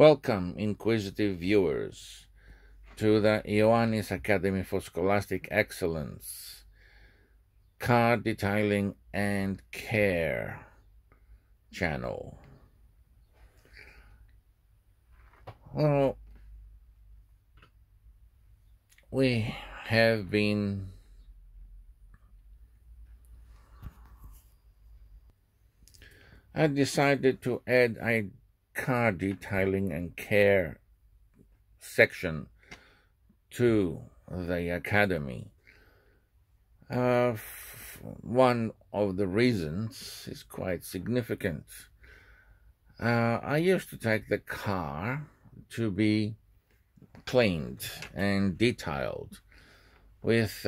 Welcome, inquisitive viewers, to the IASE Academy for Scholastic Excellence, Car Detailing and Care channel. Well, we have been I decided to add a car detailing and care section to the academy. One of the reasons is quite significant. I used to take the car to be cleaned and detailed with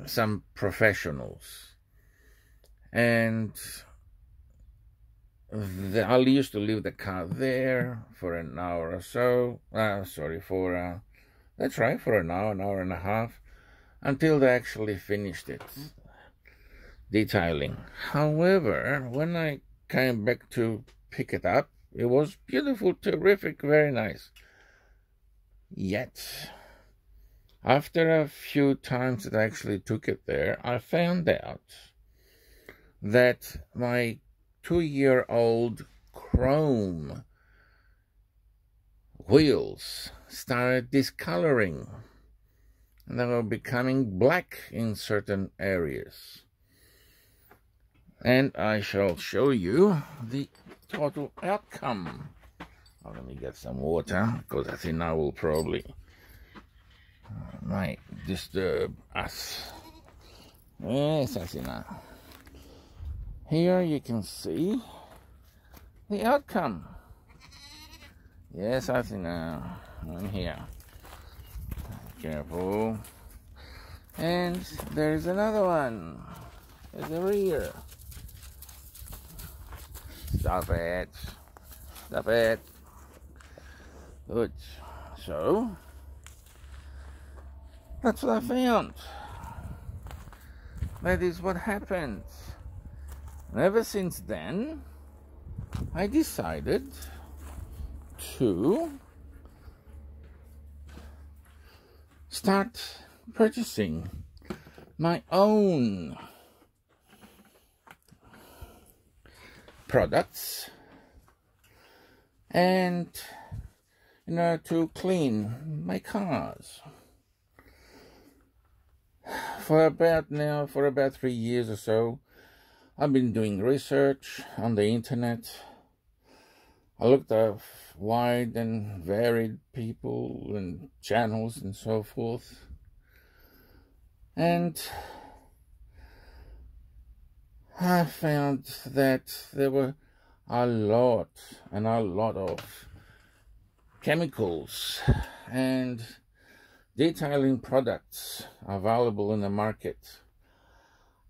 some professionals, and I used to leave the car there for an hour or so. For an hour and a half, until they actually finished it, detailing. However, when I came back to pick it up, it was beautiful, terrific, very nice. Yet, after a few times that I actually took it there, I found out that my 2-year-old chrome wheels started discoloring. They were becoming black in certain areas. And I shall show you the total outcome. Oh, let me get some water, because I think I will probably might disturb us. Yes, I see now. Here you can see the outcome. Yes, I see now. I'm here. Careful. And there's another one. There's the rear. Stop it. Stop it. Good. So, that's what I found. That is what happened. And ever since then, I decided to start purchasing my own products and to clean my cars. For about 3 years or so, I've been doing research on the internet. I looked at wide and varied people and channels and so forth. And I found that there were a lot of chemicals and detailing products available in the market.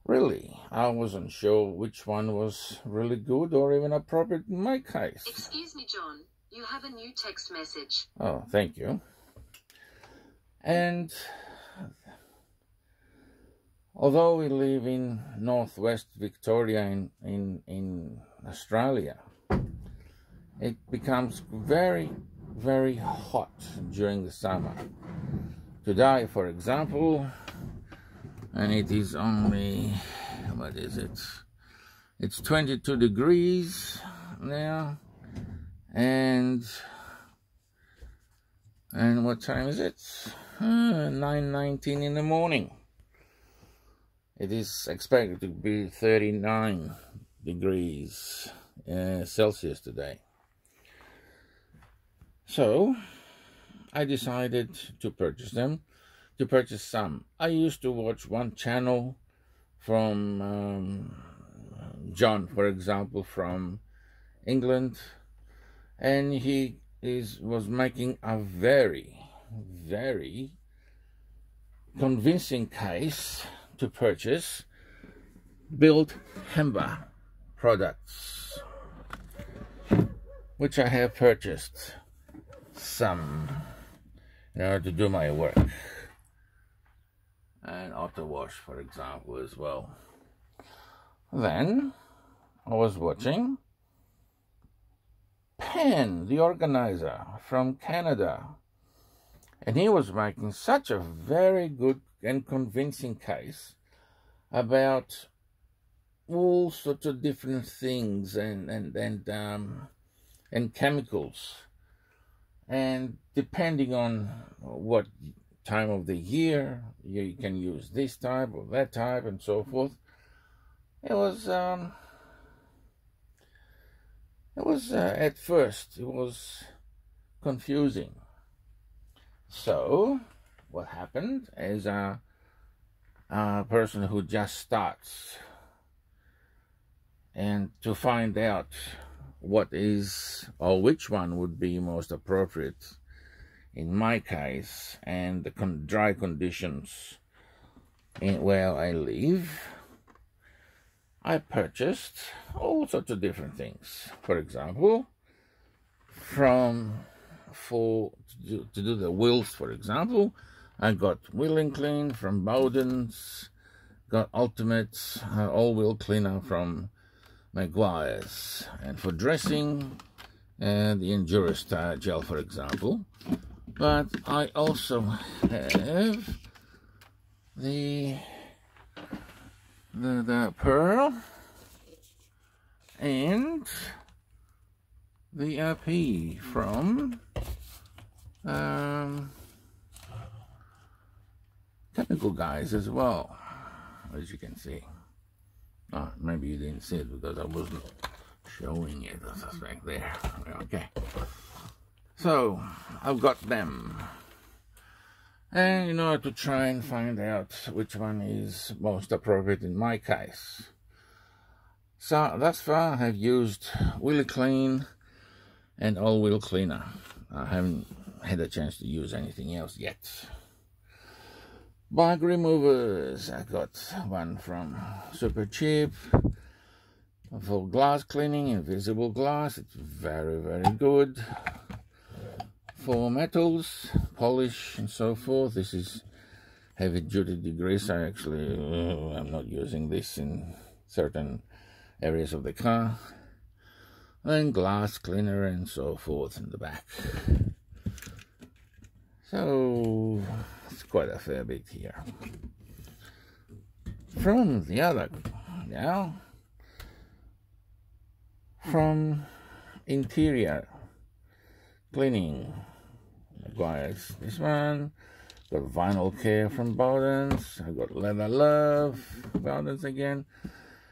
Really, I wasn't sure which one was really good or even appropriate in my case. Excuse me, John. You have a new text message. Oh, thank you. And although we live in northwest Victoria in Australia, it becomes very, very hot during the summer. Today, for example, and it is only, what is it? It's 22 degrees now, and what time is it? 9:19 in the morning. It is expected to be 39 degrees Celsius today. So I decided to purchase some. I used to watch one channel from John, for example, from England, and he was making a very, very convincing case to purchase Build Hemba products, which I have purchased some in order to do my work, and auto wash, for example, as well. Then I was watching Penn, the organizer from Canada, and he was making such a very good and convincing case about all sorts of different things and chemicals, and depending on what time of the year you can use this type or that type and so forth. It was at first it was confusing. So what happened is a person who just starts, and to find out what is or which one would be most appropriate in my case and the dry conditions where I live, I purchased all sorts of different things. For example, to do the wheels, for example, I got wheeling clean from Bowden's, got ultimate all-wheel cleaner from Maguire's, and for dressing, the Endurance tire gel, for example. But I also have the Pearl and the RP from Chemical Guys as well, as you can see. Oh, maybe you didn't see it because I wasn't showing it. That's back there. Okay. So, I've got them. And in order to try and find out which one is most appropriate in my case. So, thus far I have used Wheelie Clean and All-Wheel Cleaner. I haven't had a chance to use anything else yet. Bug removers, I got one from Super Cheap for glass cleaning, invisible glass. It's very, very good. For metals, polish and so forth, this is heavy duty degreaser. Actually, I'm not using this in certain areas of the car. And glass cleaner and so forth in the back. So it's quite a fair bit here. From the other now, from interior cleaning, requires this one. Got vinyl care from Bowden's. I got leather love, Bowden's again,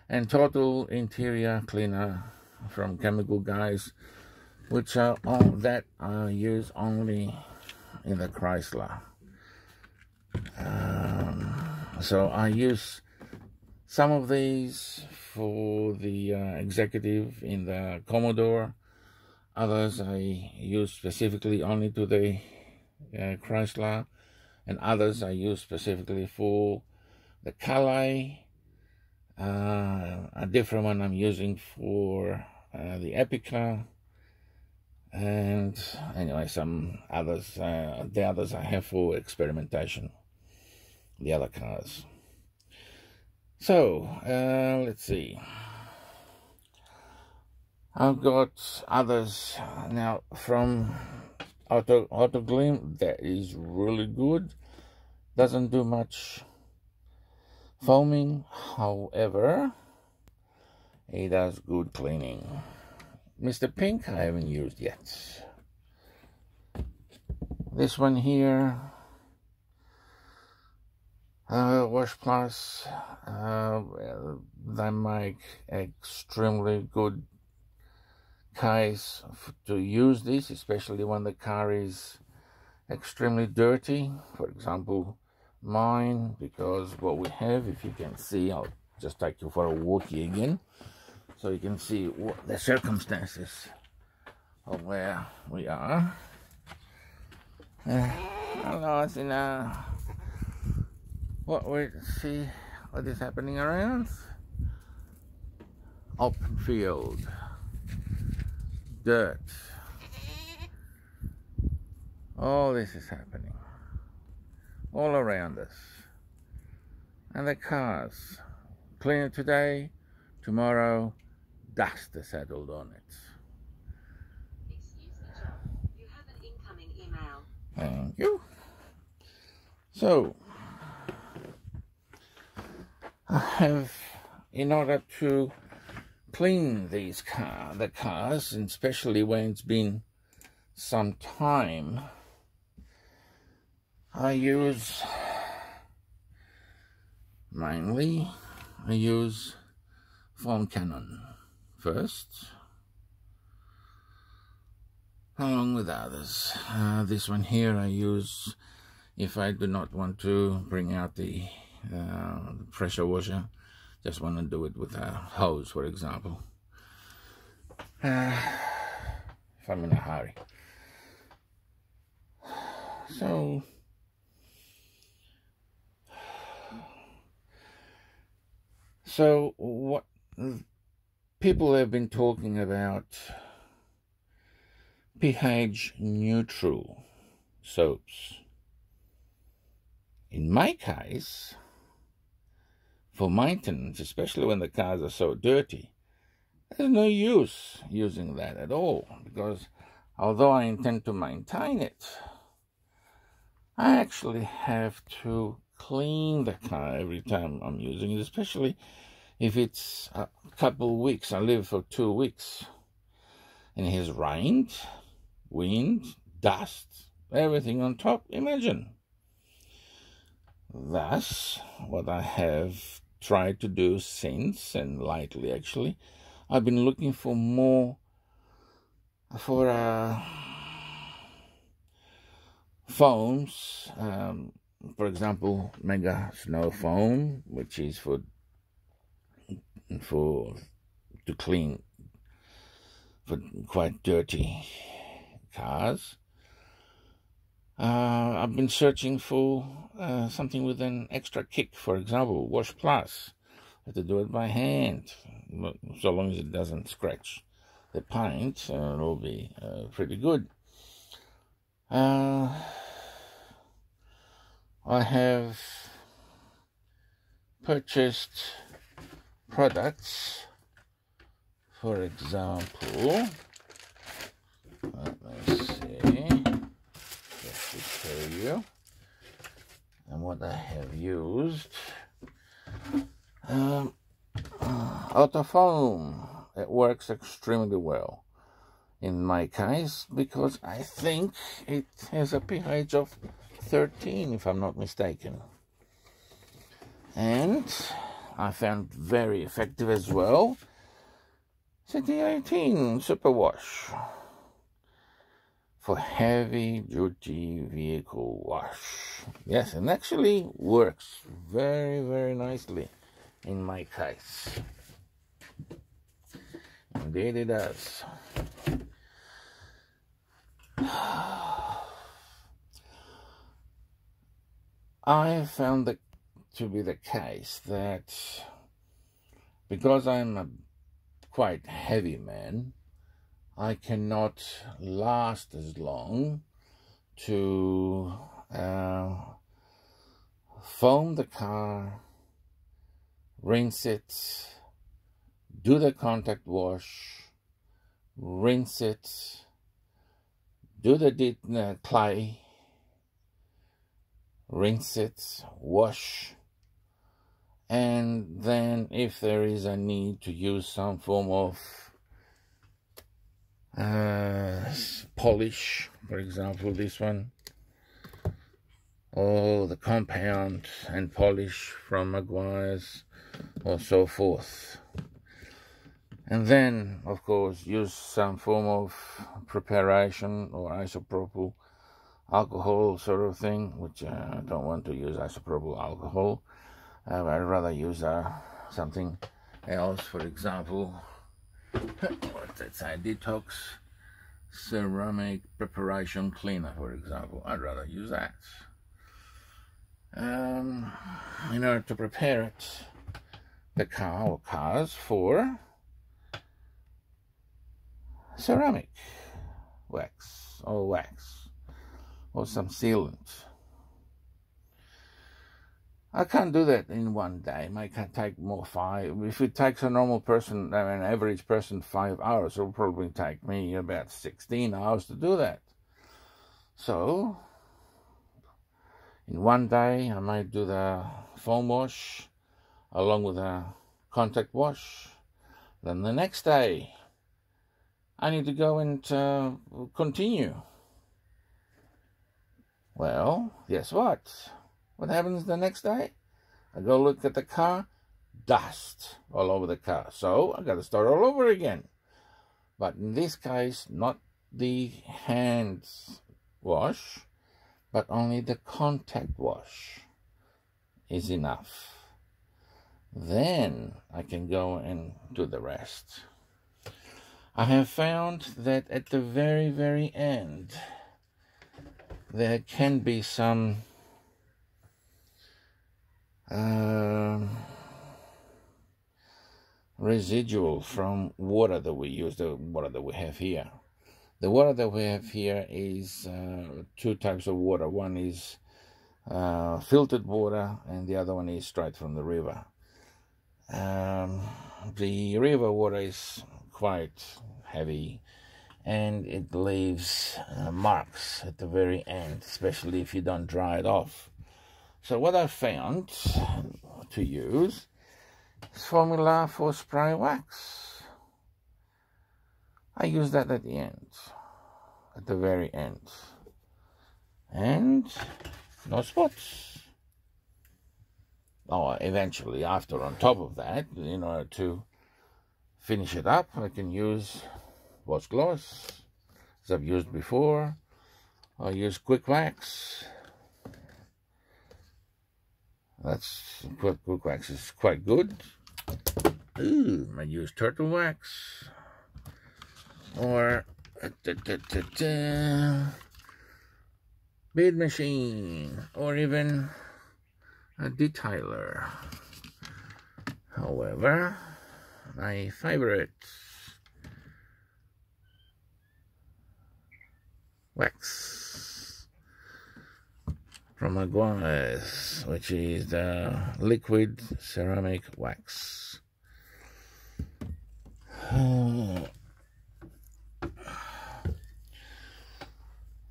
and total interior cleaner from Chemical Guys, which are all that I use only in the Chrysler. So I use some of these for the executive in the Commodore. Others I use specifically only to the Chrysler, and others I use specifically for the Calais. A different one I'm using for the Epica, and anyway, some others, the others I have for experimentation, the other cars. So, let's see. I've got others now from Auto Gleam. That is really good. Doesn't do much foaming, however, it does good cleaning. Mr. Pink I haven't used yet. This one here, Wash Plus, they make extremely good case to use this, especially when the car is extremely dirty. For example, mine, because what we have, if you can see, I'll just take you for a walk here again, so you can see what the circumstances of where we are. Hello, it's in what we see what is happening around. Open field, dirt, all this is happening all around us. And the cars, clean it today, tomorrow, dust is settled on it. Thank you. So, I have, in order to clean the cars, and especially when it's been some time, I use foam cannon first, along with others. This one here I use if I do not want to bring out the pressure washer, just want to do it with a hose, for example, if I'm in a hurry. So what people have been talking about, pH neutral soaps. In my case, for maintenance, especially when the cars are so dirty, there's no use using that at all, because although I intend to maintain it, I actually have to clean the car every time I'm using it, especially if it's a couple of weeks. I live for 2 weeks, and it has rained, wind, dust, everything on top. Imagine. Thus, what I have tried to do since, and lately actually, I've been looking for foams, for example, Mega Snow Foam, which is to clean for quite dirty cars. I've been searching for something with an extra kick, for example, Wash Plus. I have to do it by hand, so long as it doesn't scratch the paint, it'll be pretty good. I have purchased products, for example, let's see, just to show you, and what I have used. Autofoam, it works extremely well in my case, because I think it has a pH of 13, if I'm not mistaken, and I found very effective as well, City 18 Superwash for heavy duty vehicle wash. Yes, and actually works very, very nicely in my case. Indeed it does. I found that to be the case that because I'm a quite heavy man, I cannot last as long to foam the car, rinse it, do the contact wash, rinse it, do the clay, rinse it, wash, and then if there is a need to use some form of polish, for example this one, or the compound and polish from Maguire's, or so forth, and then of course use some form of preparation or isopropyl alcohol sort of thing, which I don't want to use isopropyl alcohol. I'd rather use something else, for example, what's that say, detox ceramic preparation cleaner, for example. I'd rather use that. In order to prepare it, the car or cars for ceramic wax or some sealant. I can't do that in one day. It might take more 5. If it takes a normal person, an average person, 5 hours, it'll probably take me about 16 hours to do that. So In one day, I might do the foam wash along with a contact wash. Then the next day, I need to go and continue. Well, guess what? What happens the next day? I go look at the car, dust all over the car. So I got to start all over again. But in this case, not the hand wash, but only the contact wash is enough. Then I can go and do the rest. I have found that at the very, very end, there can be some residual from water that we use, the water that we have here. The water that we have here is two types of water. One is filtered water and the other one is straight from the river. The river water is quite heavy and it leaves marks at the very end, especially if you don't dry it off. So what I found to use is formula for spray wax. I use that at the end, at the very end, and no spots. Oh, eventually, after, on top of that, in order to finish it up, I can use washcloths, as I've used before. I'll use quick wax. Quick wax is quite good. Ooh, I use turtle wax or bead machine or even a detailer. However, my favorite wax from IASE, which is the liquid ceramic wax.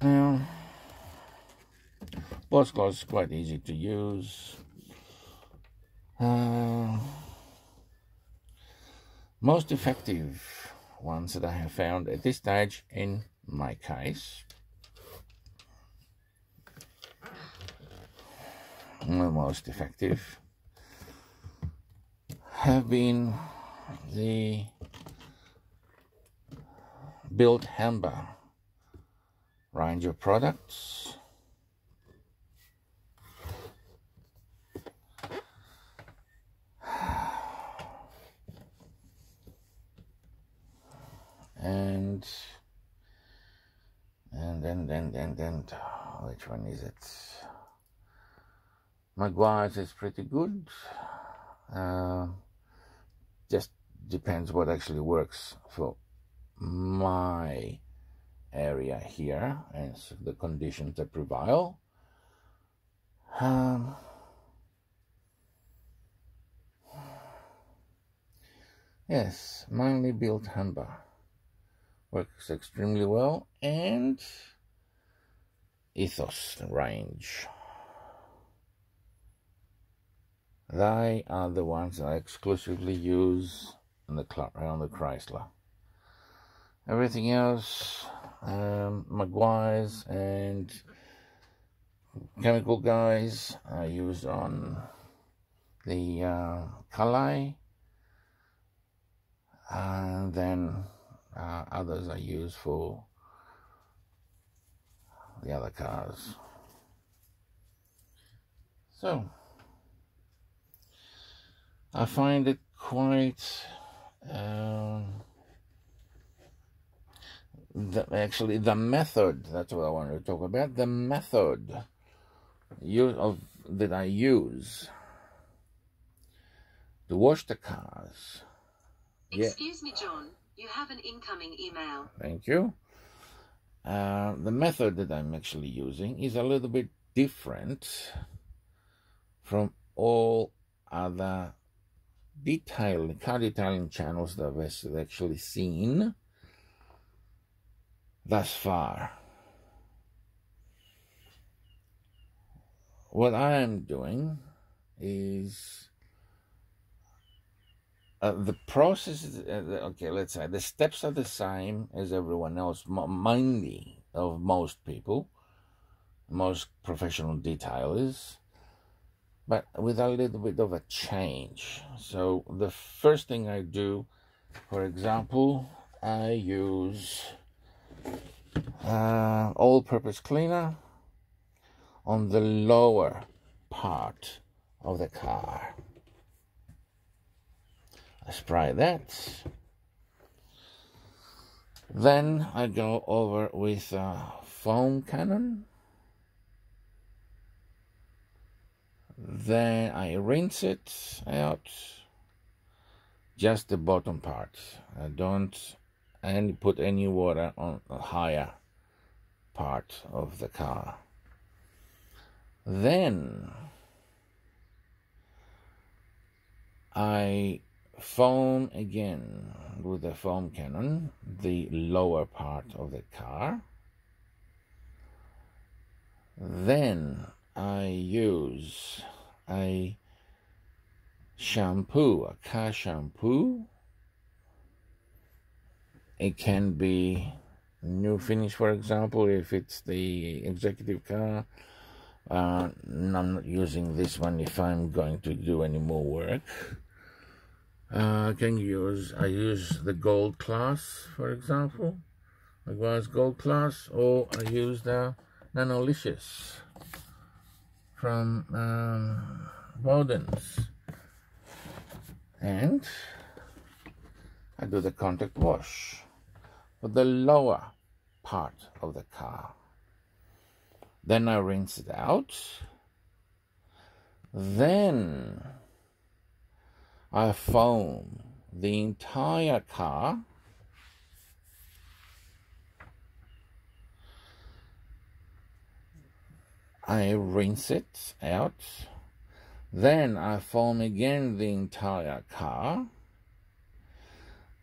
Now, washcloth is quite easy to use. Most effective ones that I have found at this stage, in my case, the most effective have been the Built Amber range of products. And then which one is it? Maguire's is pretty good. Just depends what actually works for my area here and so the conditions that prevail. Yes, mainly Built Amber works extremely well, and Ethos range. They are the ones I exclusively use on the Chrysler. Everything else, Maguire's and Chemical Guys, I use on the Calais, and then others I use for the other cars. So I find it quite actually the method, that's what I wanted to talk about, the method that I use to wash the cars. Excuse me, John, you have an incoming email. Thank you. The method that I'm actually using is a little bit different from all other car detailing channels that I've actually seen thus far. what I am doing is the process, okay, let's say the steps are the same as everyone else, mainly of most people, most professional detailers, but with a little bit of a change. So the first thing I do, for example, I use all-purpose cleaner on the lower part of the car. I spray that. Then I go over with a foam cannon. Then I rinse it out, just the bottom part. I don't put any water on the higher part of the car. Then I foam again with the foam cannon the lower part of the car. Then I use a shampoo, a car shampoo. It can be new finish, for example, if it's the executive car. I'm not using this one if I'm going to do any more work. I use the gold class, for example, the glass gold class, or I use the Nanolicious from Bowden's, and I do the contact wash for the lower part of the car. Then I rinse it out. Then I foam the entire car. I rinse it out. Then I foam again the entire car.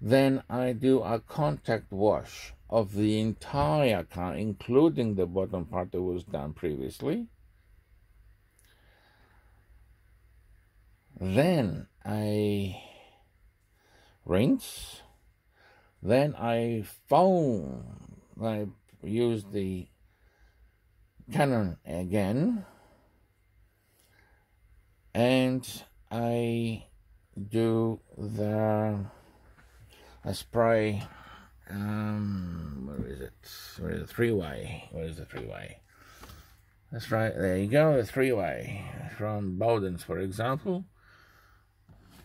Then I do a contact wash of the entire car, including the bottom part that was done previously. Then I rinse. Then I foam. I use the cannon again, and I do I spray, where is it? Where is the three-way? Where is the three-way? That's right, there you go, the three-way from Bowden's, for example,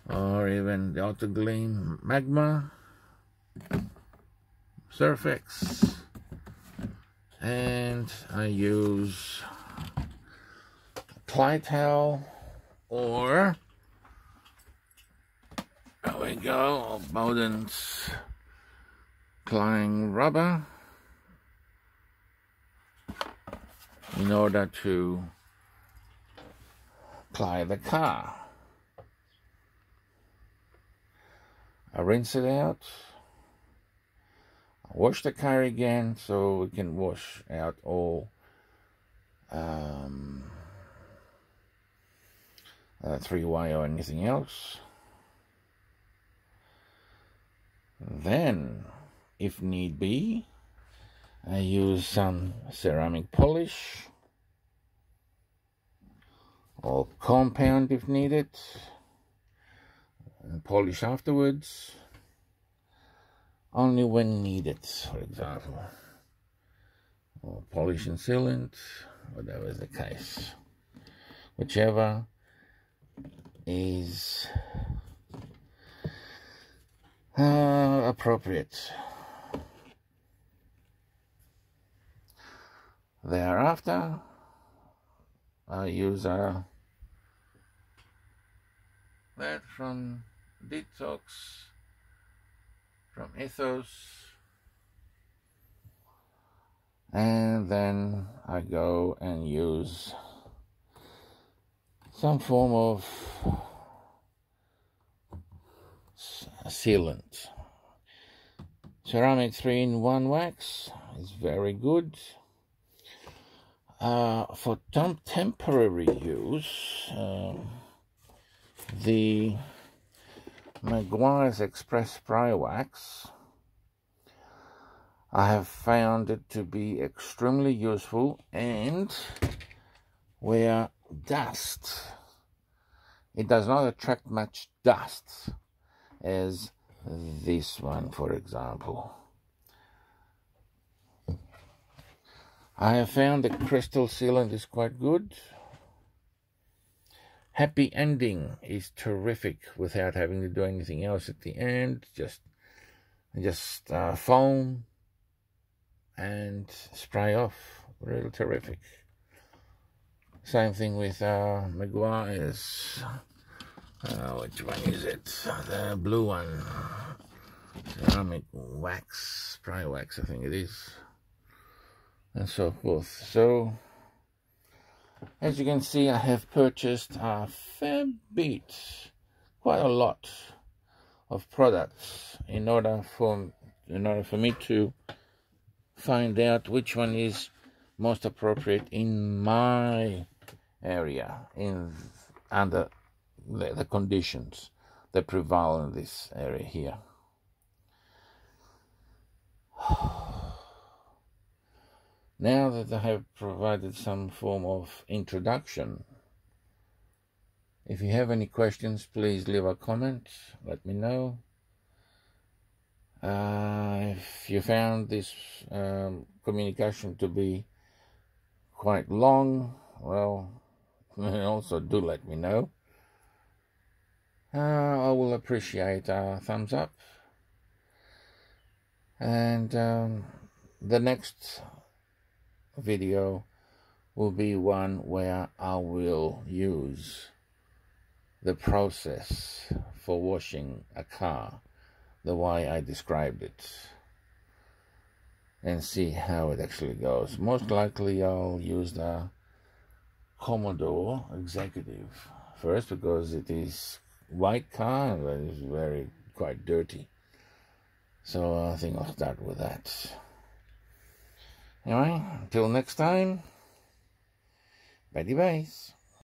or even the Autogleam Magma, Surfex, and I use Clytel, or there we go, Bowden's Clying Rubber, in order to clean the car. I rinse it out, I wash the car again so we can wash out all three-way or anything else. Then, if need be, I use some ceramic polish or compound if needed, and polish afterwards, only when needed, for example, or polish and sealant, whatever is the case, whichever is appropriate. Thereafter, I use that from Detox, from Ethos, and then I go and use some form of sealant. Ceramic 3-in-1 wax is very good. For temporary use, the Maguire's Express Spray Wax, I have found it to be extremely useful, and where dust, it does not attract much dust as this one, for example. I have found the crystal sealant is quite good. Happy ending is terrific without having to do anything else at the end. Just foam and spray off. Really terrific. Same thing with Maguire's. Which one is it? The blue one. Ceramic wax, spray wax, I think it is. And so forth. So, as you can see, I have purchased a fair bit, quite a lot of products in order for me to find out which one is most appropriate in my area, under the conditions that prevail in this area here. Now that I have provided some form of introduction, if you have any questions, please leave a comment, let me know. If you found this communication to be quite long, well, also do let me know. I will appreciate a thumbs up. And the next video will be one where I will use the process for washing a car the way I described it and see how it actually goes. Most likely I'll use the Commodore Executive first because it is white car and it is quite dirty. So I think I'll start with that. Anyway, until next time, bye-bye.